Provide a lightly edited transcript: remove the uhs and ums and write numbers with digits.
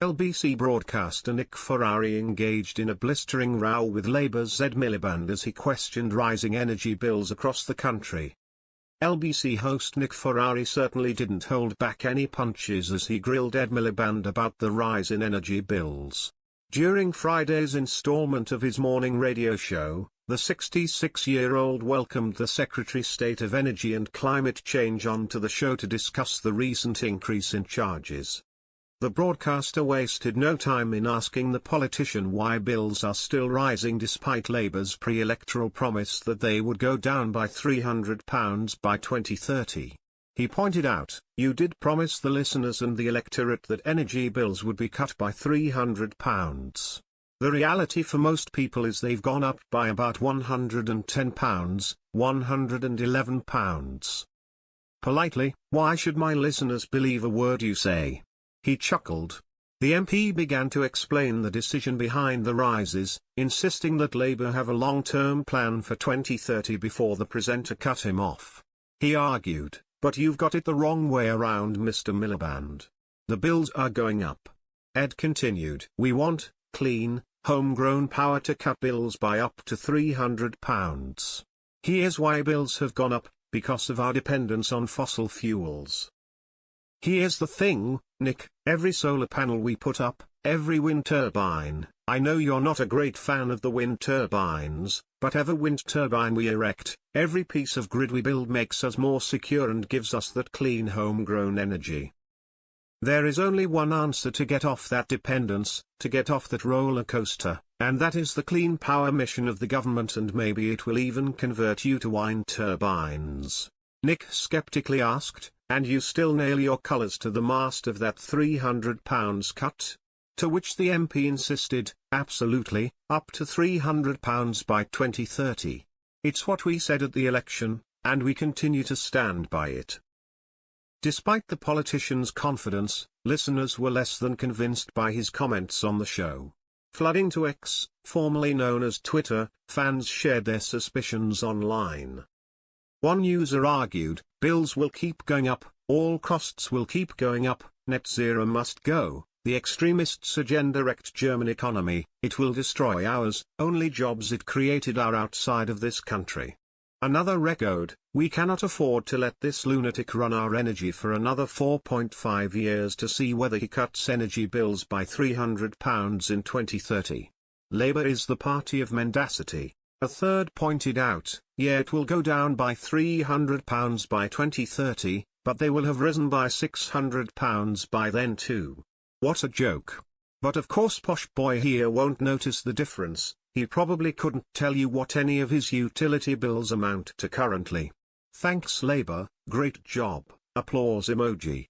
LBC broadcaster Nick Ferrari engaged in a blistering row with Labour's Ed Miliband as he questioned rising energy bills across the country. LBC host Nick Ferrari certainly didn't hold back any punches as he grilled Ed Miliband about the rise in energy bills. During Friday's installment of his morning radio show, the 66-year-old welcomed the Secretary of State of Energy and Climate Change onto the show to discuss the recent increase in charges. The broadcaster wasted no time in asking the politician why bills are still rising despite Labour's pre-electoral promise that they would go down by £300 by 2030. He pointed out, "You did promise the listeners and the electorate that energy bills would be cut by £300. The reality for most people is they've gone up by about £110, £111. Politely, why should my listeners believe a word you say?" He chuckled. The MP began to explain the decision behind the rises, insisting that Labour have a long-term plan for 2030 before the presenter cut him off. He argued, "But you've got it the wrong way around, Mr. Miliband. The bills are going up." Ed continued, "We want clean, homegrown power to cut bills by up to £300. Here's why bills have gone up, because of our dependence on fossil fuels. Here's the thing, Nick, every solar panel we put up, every wind turbine, I know you're not a great fan of the wind turbines, but every wind turbine we erect, every piece of grid we build makes us more secure and gives us that clean homegrown energy. There is only one answer to get off that dependence, to get off that roller coaster, and that is the clean power mission of the government, and maybe it will even convert you to wind turbines." Nick skeptically asked, "And you still nail your colours to the mast of that £300 cut?" To which the MP insisted, "Absolutely, up to £300 by 2030. It's what we said at the election, and we continue to stand by it." Despite the politician's confidence, listeners were less than convinced by his comments on the show. Flooding to X, formerly known as Twitter, fans shared their suspicions online. One user argued, "Bills will keep going up, all costs will keep going up, net zero must go, the extremists' agenda wrecked German economy, it will destroy ours, only jobs it created are outside of this country." Another echoed, "We cannot afford to let this lunatic run our energy for another 4.5 years to see whether he cuts energy bills by £300 in 2030. Labour is the party of mendacity." A third pointed out, "Yeah, it will go down by £300 by 2030, but they will have risen by £600 by then too. What a joke." But of course Posh Boy here won't notice the difference, he probably couldn't tell you what any of his utility bills amount to currently. Thanks Labour, great job, applause emoji.